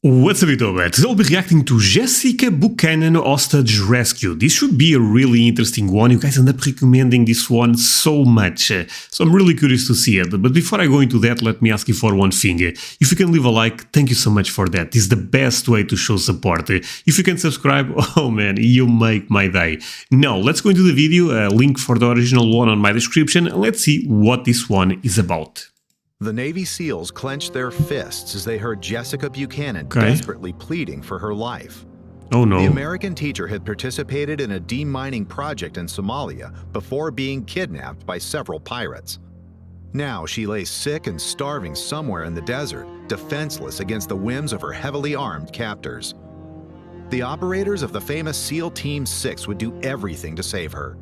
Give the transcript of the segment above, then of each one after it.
What's up, EUROPEART? Today I'll be reacting to Garcia Buchanan hostage rescue. This should be a really interesting one. You guys end up recommending this one so much, so I'm really curious to see it. But before I go into that, let me ask you for one thing. If you can leave a like, thank you so much for that. It's the best way to show support. If you can subscribe, oh man, you make my day. Now, let's go into the video. Link for the original one on my description. And let's see what this one is about. The Navy SEALs clenched their fists as they heard Garcia Buchanan desperately pleading for her life. Oh no. The American teacher had participated in a demining project in Somalia before being kidnapped by several pirates. Now she lay sick and starving somewhere in the desert, defenseless against the whims of her heavily armed captors. The operators of the famous SEAL Team 6 would do everything to save her.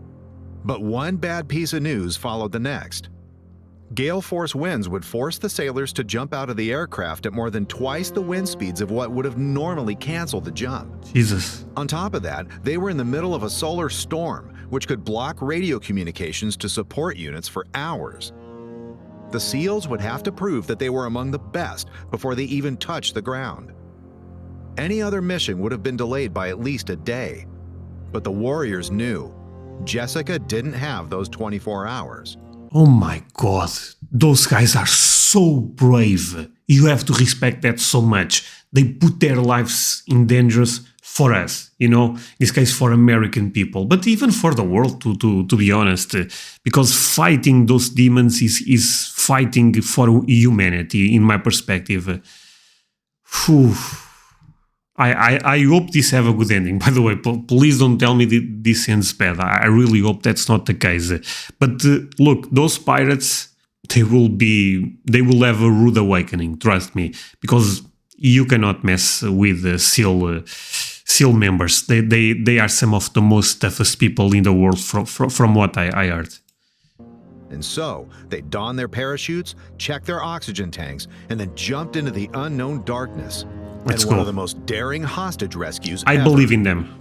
But one bad piece of news followed the next. Gale force winds would force the sailors to jump out of the aircraft at more than twice the wind speeds of what would have normally canceled the jump. Jesus. On top of that, they were in the middle of a solar storm, which could block radio communications to support units for hours. The SEALs would have to prove that they were among the best before they even touched the ground. Any other mission would have been delayed by at least a day. But the warriors knew Garcia didn't have those 24 hours. Oh my god, those guys are so brave. You have to respect that so much. They put their lives in danger for us, you know, in this case for American people, but even for the world, to be honest, because fighting those demons is fighting for humanity, in my perspective. Whew. I hope this have a good ending. By the way, please don't tell me this ends bad. I really hope that's not the case. But look, those pirates, they will have a rude awakening, trust me, because you cannot mess with SEAL members. They are some of the most toughest people in the world from what I heard. And so, they donned their parachutes, checked their oxygen tanks, and then jumped into the unknown darkness. Let's go. One of the most daring hostage rescues I ever. believe in them.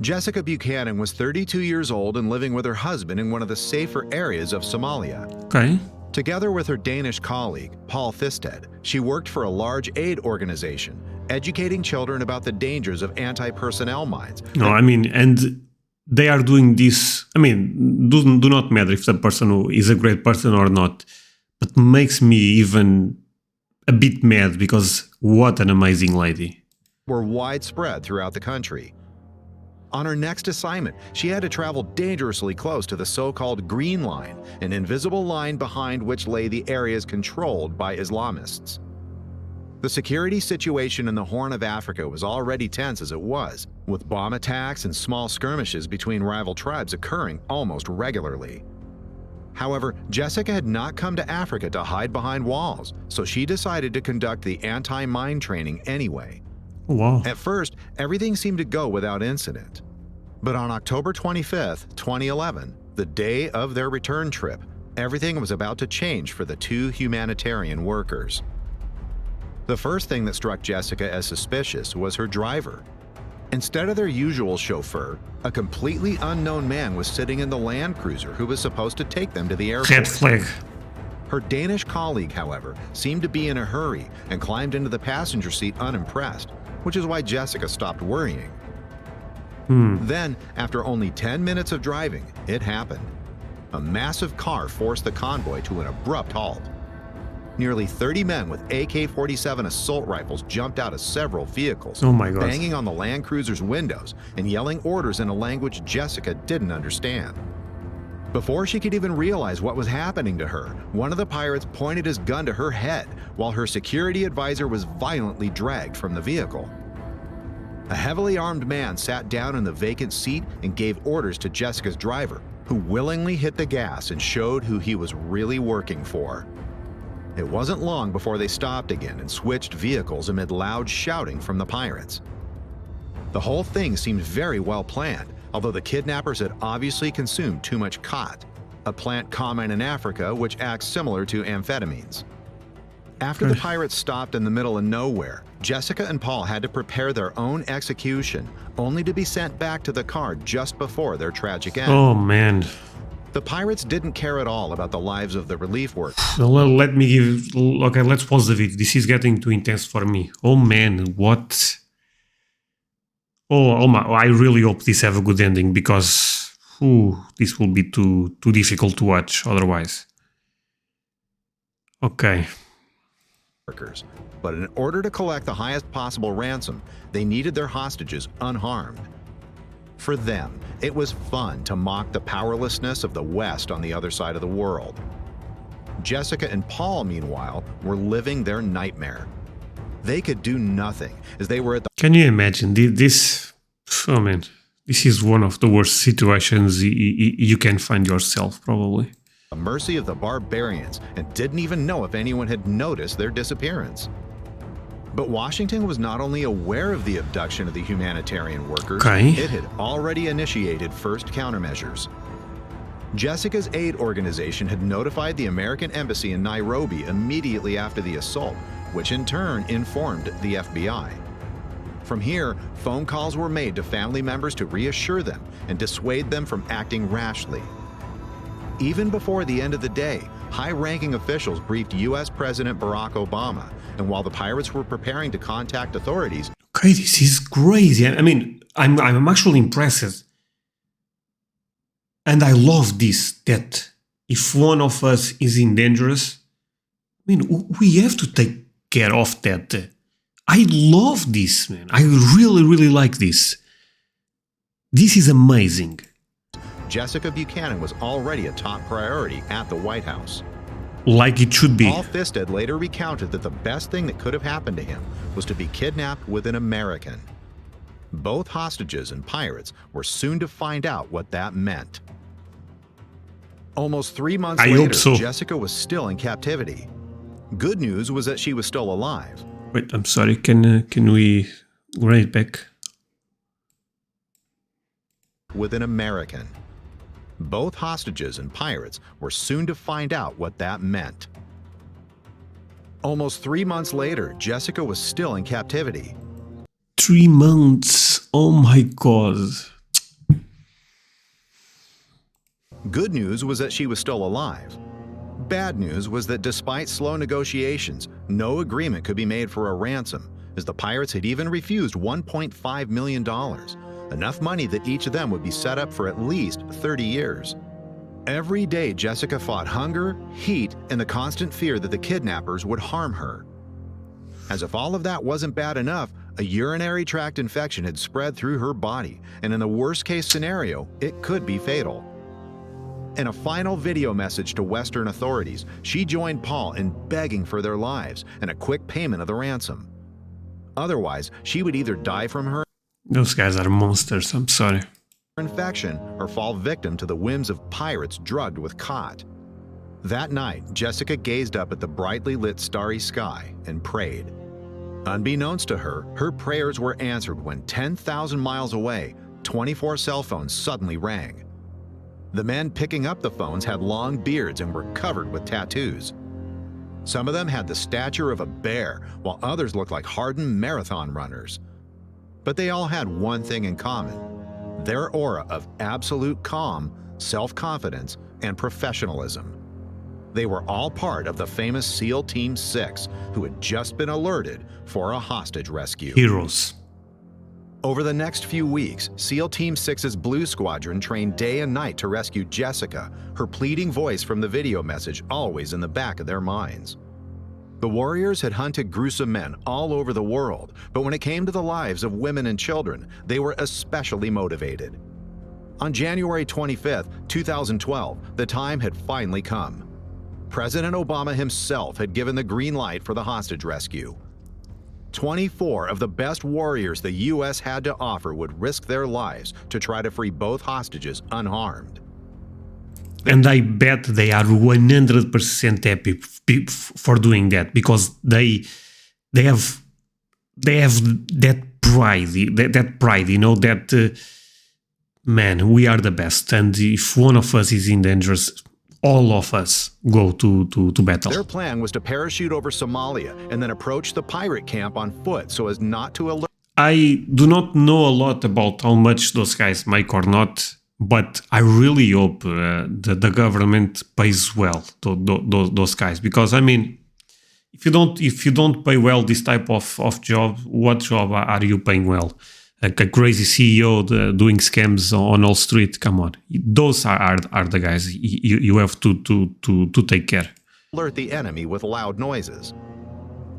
Garcia Buchanan was 32 years old and living with her husband in one of the safer areas of Somalia. Okay. Together with her Danish colleague, Paul Fisted, she worked for a large aid organization, educating children about the dangers of anti-personnel mines. No, I mean, and they are doing this, I mean, do not matter if the person is a great person or not, but makes me even a bit mad because what an amazing lady. Were widespread throughout the country. On her next assignment, she had to travel dangerously close to the so-called Green Line, an invisible line behind which lay the areas controlled by Islamists. The security situation in the Horn of Africa was already tense as it was, with bomb attacks and small skirmishes between rival tribes occurring almost regularly. However, Garcia had not come to Africa to hide behind walls, so she decided to conduct the anti-mine training anyway. Wow. At first, everything seemed to go without incident. But on October 25th, 2011, the day of their return trip, everything was about to change for the two humanitarian workers. The first thing that struck Garcia as suspicious was her driver. Instead of their usual chauffeur, a completely unknown man was sitting in the Land Cruiser who was supposed to take them to the airport. Red flag. Her Danish colleague, however, seemed to be in a hurry and climbed into the passenger seat unimpressed, which is why Garcia stopped worrying. Then, after only 10 minutes of driving, it happened. A massive car forced the convoy to an abrupt halt. Nearly 30 men with AK-47 assault rifles jumped out of several vehicles, oh my God, banging on the Land Cruiser's windows and yelling orders in a language Garcia didn't understand. Before she could even realize what was happening to her, one of the pirates pointed his gun to her head while her security advisor was violently dragged from the vehicle. A heavily armed man sat down in the vacant seat and gave orders to Garcia's driver, who willingly hit the gas and showed who he was really working for. It wasn't long before they stopped again and switched vehicles amid loud shouting from the pirates. The whole thing seemed very well planned, although the kidnappers had obviously consumed too much khat, a plant common in Africa which acts similar to amphetamines. After the pirates stopped in the middle of nowhere, Garcia and Paul had to prepare their own execution, only to be sent back to the car just before their tragic end. oh man. The pirates didn't care at all about the lives of the relief workers. Let me give... Okay, let's pause the video. This is getting too intense for me. Oh man, what? Oh my, I really hope this have a good ending, because this will be too difficult to watch otherwise. Okay. But in order to collect the highest possible ransom, they needed their hostages unharmed. For them, it was fun to mock the powerlessness of the West on the other side of the world. Jessica and Paul, meanwhile, were living their nightmare. They could do nothing, as they were at the... Can you imagine this? Oh man, this is one of the worst situations you can find yourself, probably. mercy of the barbarians and didn't even know if anyone had noticed their disappearance. But Washington was not only aware of the abduction of the humanitarian workers, it had already initiated first countermeasures. Jessica's aid organization had notified the American embassy in Nairobi immediately after the assault, which in turn informed the FBI. From here, phone calls were made to family members to reassure them and dissuade them from acting rashly. Even before the end of the day, high-ranking officials briefed U.S. President Barack Obama, and while the pirates were preparing to contact authorities... Okay, this is crazy. I mean, I'm actually impressed. And I love this, that if one of us is in danger, I mean, we have to take care of that. I love this, man. I really, really like this. This is amazing. Jessica Buchanan was already a top priority at the White House. Like it should be. Paul Fisted later recounted that the best thing that could have happened to him was to be kidnapped with an American. Both hostages and pirates were soon to find out what that meant. Almost 3 months later, Jessica was still in captivity. Good news was that she was still alive. Wait, I'm sorry. Can we run it back? With an American. Both hostages and pirates were soon to find out what that meant. Almost 3 months later, Jessica was still in captivity. 3 months. Oh my God. Good news was that she was still alive. Bad news was that despite slow negotiations, no agreement could be made for a ransom, as the pirates had even refused $1.5 million, enough money that each of them would be set up for at least 30 years. Every day, Jessica fought hunger, heat, and the constant fear that the kidnappers would harm her. As if all of that wasn't bad enough, a urinary tract infection had spread through her body, and in the worst-case scenario, it could be fatal. In a final video message to Western authorities, she joined Paul in begging for their lives and a quick payment of the ransom. Otherwise, she would either die from her Those guys are monsters, I'm sorry. infection or fall victim to the whims of pirates drugged with cot. That night, Jessica gazed up at the brightly lit starry sky and prayed. Unbeknownst to her, her prayers were answered when 10,000 miles away, 24 cell phones suddenly rang. The men picking up the phones had long beards and were covered with tattoos. Some of them had the stature of a bear, while others looked like hardened marathon runners. But they all had one thing in common: their aura of absolute calm, self-confidence, and professionalism. They were all part of the famous SEAL Team 6, who had just been alerted for a hostage rescue. Heroes. Over the next few weeks, SEAL Team 6's Blue Squadron trained day and night to rescue Jessica, her pleading voice from the video message always in the back of their minds. The warriors had hunted gruesome men all over the world, but when it came to the lives of women and children, they were especially motivated. On January 25, 2012, the time had finally come. President Obama himself had given the green light for the hostage rescue. 24 of the best warriors the U.S. had to offer would risk their lives to try to free both hostages unharmed. And I bet they are 100% happy for doing that, because they have that pride, you know, that man, we are the best, and if one of us is in danger, all of us go to battle. Their plan was to parachute over Somalia and then approach the pirate camp on foot so as not to alert. I do not know a lot about how much those guys make or not, but I really hope the government pays well those guys, because I mean, if you don't pay well this type of job, what job are you paying well? Like a crazy CEO doing scams on Wall Street. Come on, those are the guys you have to take care. Alert the enemy with loud noises.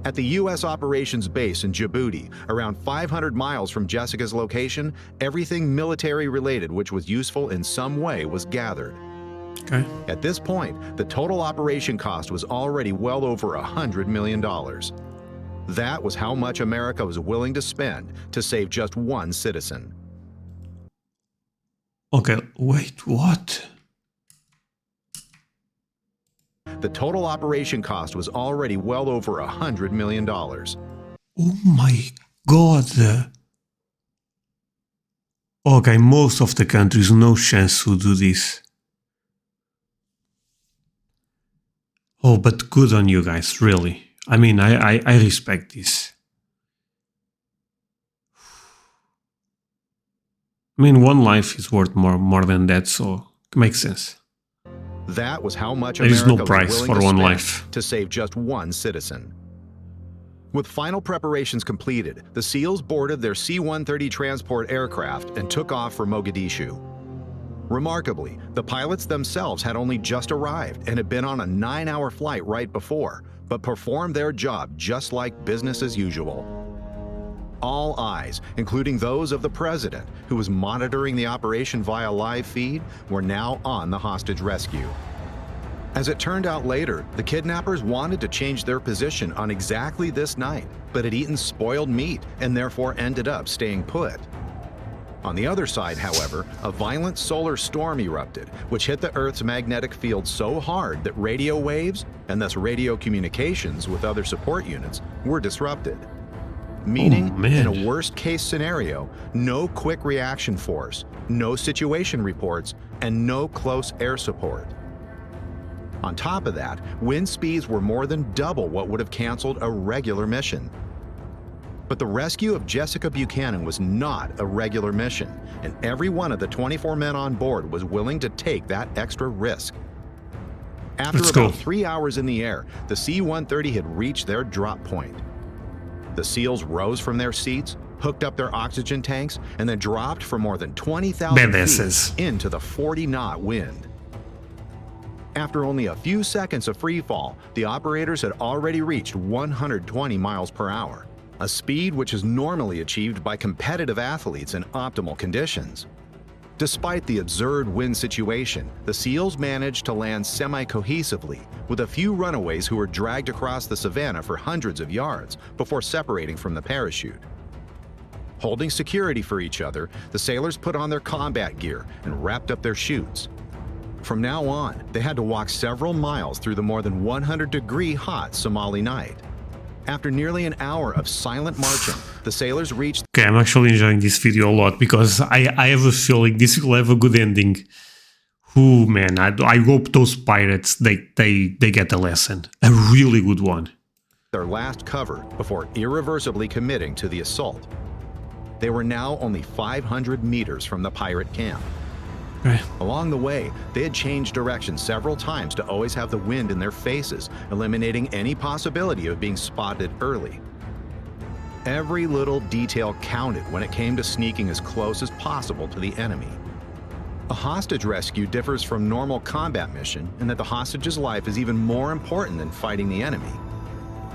At the U.S. operations base in Djibouti, around 500 miles from Jessica's location, everything military-related which was useful in some way was gathered. Okay. At this point, the total operation cost was already well over $100 million. That was how much America was willing to spend to save just one citizen. Okay, wait, what? The total operation cost was already well over $100 million. Oh my God. Okay, most of the countries, no chance to do this. Oh, but good on you guys, really. I mean, I respect this. I mean, one life is worth more than that, so it makes sense. That was how much There is America no price was for willing to one spend life. to save just one citizen. With final preparations completed, the SEALs boarded their C-130 transport aircraft and took off for Mogadishu. Remarkably, the pilots themselves had only just arrived and had been on a 9-hour flight right before, but performed their job just like business as usual. All eyes, including those of the president, who was monitoring the operation via live feed, were now on the hostage rescue. As it turned out later, the kidnappers wanted to change their position on exactly this night, but had eaten spoiled meat and therefore ended up staying put. On the other side, however, a violent solar storm erupted, which hit the Earth's magnetic field so hard that radio waves, and thus radio communications with other support units, were disrupted. Meaning, in a worst-case scenario, no quick reaction force, no situation reports, and no close air support. On top of that, wind speeds were more than double what would have canceled a regular mission. But the rescue of Jessica Buchanan was not a regular mission, and every one of the 24 men on board was willing to take that extra risk. After about 3 hours in the air, the C-130 had reached their drop point. The SEALs rose from their seats, hooked up their oxygen tanks, and then dropped for more than 20,000 feet into the 40-knot wind. After only a few seconds of free fall, the operators had already reached 120 miles per hour, a speed which is normally achieved by competitive athletes in optimal conditions. Despite the absurd wind situation, the SEALs managed to land semi-cohesively, with a few runaways who were dragged across the savannah for hundreds of yards before separating from the parachute. Holding security for each other, the sailors put on their combat gear and wrapped up their chutes. From now on, they had to walk several miles through the more than 100-degree hot Somali night. After nearly an hour of silent marching, the sailors reached... Okay, I'm actually enjoying this video a lot because I have a feeling this will have a good ending. Ooh, man, I hope those pirates, they get a lesson. A really good one. Their last cover before irreversibly committing to the assault. They were now only 500 meters from the pirate camp. Okay. Along the way, they had changed direction several times to always have the wind in their faces, eliminating any possibility of being spotted early. Every little detail counted when it came to sneaking as close as possible to the enemy. A hostage rescue differs from normal combat mission in that the hostage's life is even more important than fighting the enemy.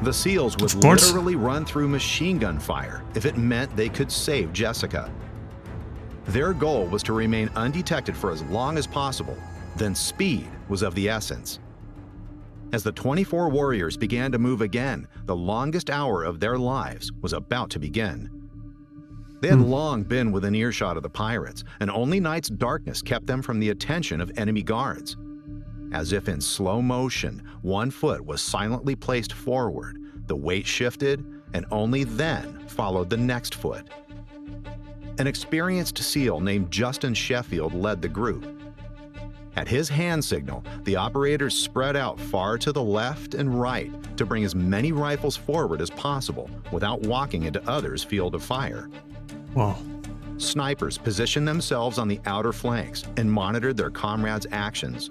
The SEALs would literally run through machine gun fire if it meant they could save Jessica. Their goal was to remain undetected for as long as possible, then speed was of the essence. As the 24 warriors began to move again, the longest hour of their lives was about to begin. They had long been within earshot of the pirates, and only night's darkness kept them from the attention of enemy guards. As if in slow motion, one foot was silently placed forward, the weight shifted, and only then followed the next foot. An experienced SEAL named Justin Sheffield led the group. At his hand signal, the operators spread out far to the left and right to bring as many rifles forward as possible without walking into others' field of fire. Wow. snipers positioned themselves on the outer flanks and monitored their comrades' actions.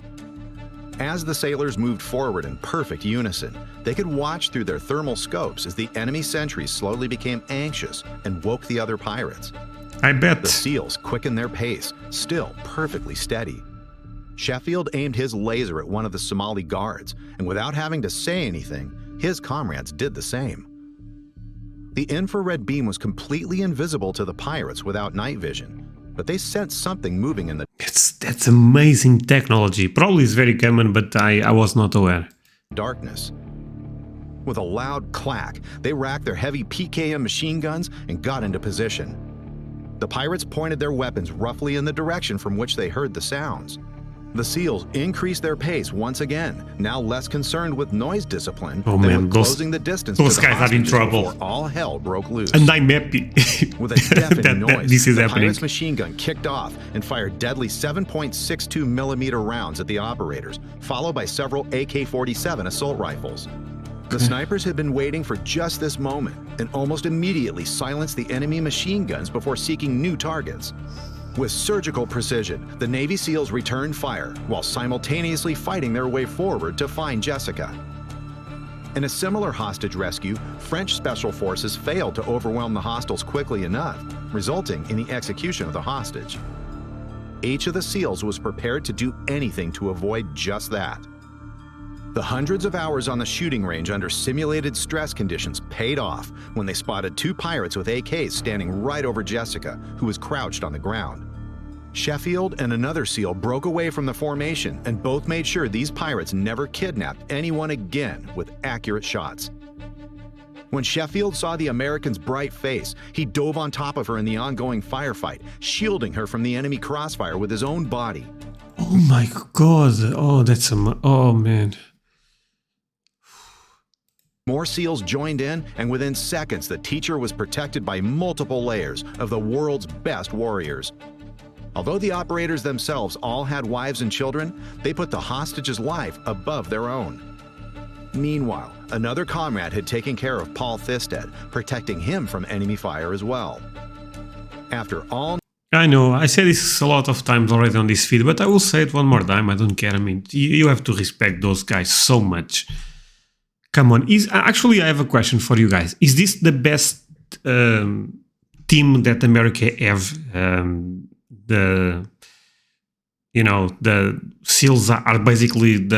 As the sailors moved forward in perfect unison, they could watch through their thermal scopes as the enemy sentries slowly became anxious and woke the other pirates. I bet. The SEALs quickened their pace, still perfectly steady. Sheffield aimed his laser at one of the Somali guards, and without having to say anything, his comrades did the same. The infrared beam was completely invisible to the pirates without night vision, but they sensed something moving in the That's amazing technology. Probably is very common, but I was not aware. darkness. With a loud clack, they racked their heavy PKM machine guns and got into position. The pirates pointed their weapons roughly in the direction from which they heard the sounds. The SEALs increased their pace once again, now less concerned with noise discipline Oh than man, with those closing the distance those to the guys are in hostages trouble. before all hell broke loose. And I'm happy With a deafening noise, this is the happening. pirate's machine gun kicked off and fired deadly 7.62 millimeter rounds at the operators, followed by several AK-47 assault rifles. The snipers had been waiting for just this moment and almost immediately silenced the enemy machine guns before seeking new targets. With surgical precision, the Navy SEALs returned fire while simultaneously fighting their way forward to find Jessica. In a similar hostage rescue, French special forces failed to overwhelm the hostiles quickly enough, resulting in the execution of the hostage. Each of the SEALs was prepared to do anything to avoid just that. The hundreds of hours on the shooting range under simulated stress conditions paid off when they spotted two pirates with AKs standing right over Jessica, who was crouched on the ground. Sheffield and another SEAL broke away from the formation and both made sure these pirates never kidnapped anyone again with accurate shots. When Sheffield saw the American's bright face, he dove on top of her in the ongoing firefight, shielding her from the enemy crossfire with his own body. Oh my god. Oh, oh man. More SEALs joined in, and within seconds, the teacher was protected by multiple layers of the world's best warriors. Although the operators themselves all had wives and children, they put the hostage's life above their own. Meanwhile, another comrade had taken care of Paul Thisted, protecting him from enemy fire as well. After all I know, I said this a lot of times already on this feed, but I will say it one more time, I don't care. I mean, you have to respect those guys so much. Come on, actually I have a question for you guys. Is this the best team that America have? The SEALs are basically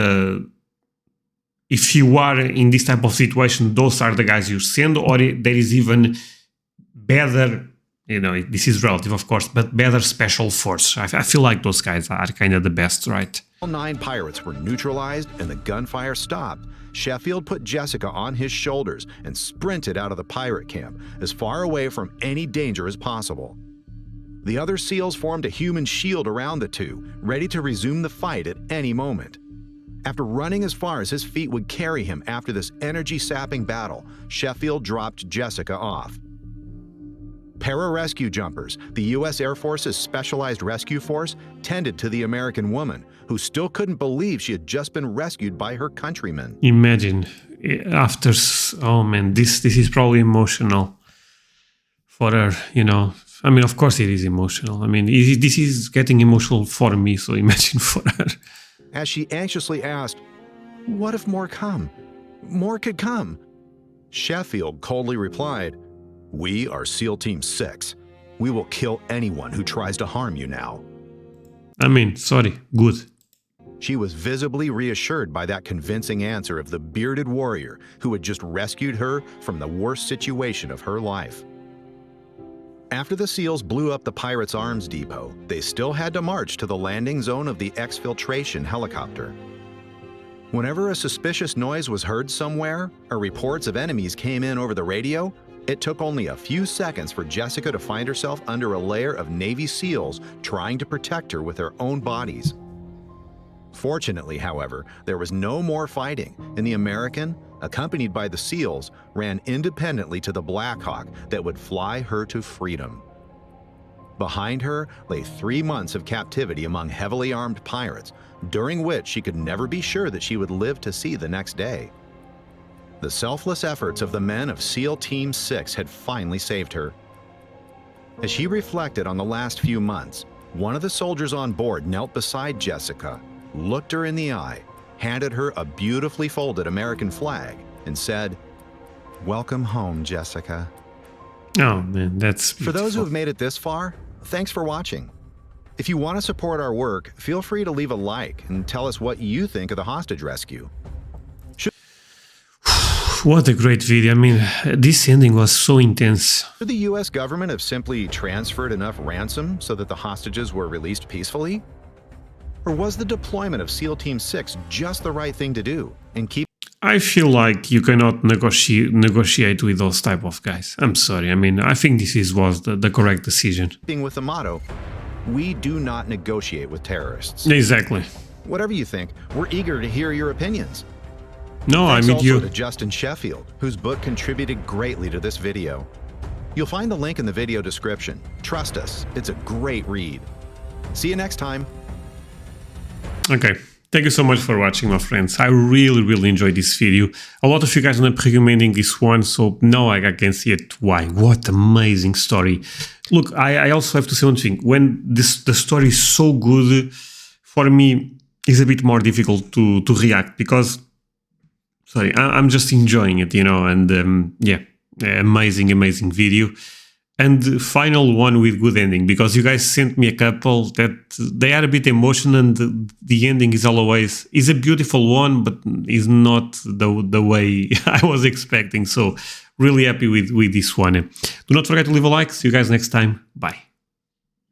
if you are in this type of situation, those are the guys you send, or there is even better, this is relative of course, but better special force. I feel like those guys are kind of the best, right? all 9 pirates were neutralized and the gunfire stopped, Sheffield put Jessica on his shoulders and sprinted out of the pirate camp as far away from any danger as possible. The other SEALs formed a human shield around the two, ready to resume the fight at any moment. After running as far as his feet would carry him after this energy-sapping battle, Sheffield dropped Jessica off. Pararescue jumpers, the U.S. Air Force's specialized rescue force, tended to the American woman, who still couldn't believe she had just been rescued by her countrymen. Imagine, after, oh man, this is probably emotional for her, I mean, of course it is emotional. I mean, this is getting emotional for me, so imagine for her. As she anxiously asked, "What if more come? More could come." Sheffield coldly replied, "We are SEAL Team 6. We will kill anyone who tries to harm you now." I mean, sorry, good. She was visibly reassured by that convincing answer of the bearded warrior who had just rescued her from the worst situation of her life. After the SEALs blew up the pirates' arms depot, they still had to march to the landing zone of the exfiltration helicopter. Whenever a suspicious noise was heard somewhere, or reports of enemies came in over the radio, it took only a few seconds for Jessica to find herself under a layer of Navy SEALs trying to protect her with their own bodies. Fortunately, however, there was no more fighting, and the American, accompanied by the SEALs, ran independently to the Black Hawk that would fly her to freedom. Behind her lay 3 months of captivity among heavily armed pirates, during which she could never be sure that she would live to see the next day. The selfless efforts of the men of SEAL Team 6 had finally saved her. As she reflected on the last few months, one of the soldiers on board knelt beside Jessica, looked her in the eye, handed her a beautifully folded American flag, and said, "Welcome home, Jessica." Oh man, that's beautiful. For those who have made it this far, thanks for watching. If you want to support our work, feel free to leave a like and tell us what you think of the hostage rescue. What a great video. I mean, this ending was so intense. Should the US government have simply transferred enough ransom so that the hostages were released peacefully? Or was the deployment of SEAL Team 6 just the right thing to do and keep... I feel like you cannot negotiate with those type of guys. I'm sorry. I mean, I think this was the correct decision. with the motto, "We do not negotiate with terrorists." Exactly. Whatever you think, we're eager to hear your opinions. No, Thanks I mean also you. to Justin Sheffield, whose book contributed greatly to this video. You'll find the link in the video description. Trust us, it's a great read. See you next time. Okay. Thank you so much for watching, my friends. I really enjoyed this video. A lot of you guys end up recommending this one, so now I can see it why. What amazing story. Look, I also have to say one thing. When the story is so good, for me, it's a bit more difficult to react because, sorry, I'm just enjoying it, you know, and yeah, amazing video. And the final one with good ending, because you guys sent me a couple that they are a bit emotional, and the ending is always a beautiful one, but is not the way I was expecting. So really happy with this one. Do not forget to leave a like. See you guys next time. Bye.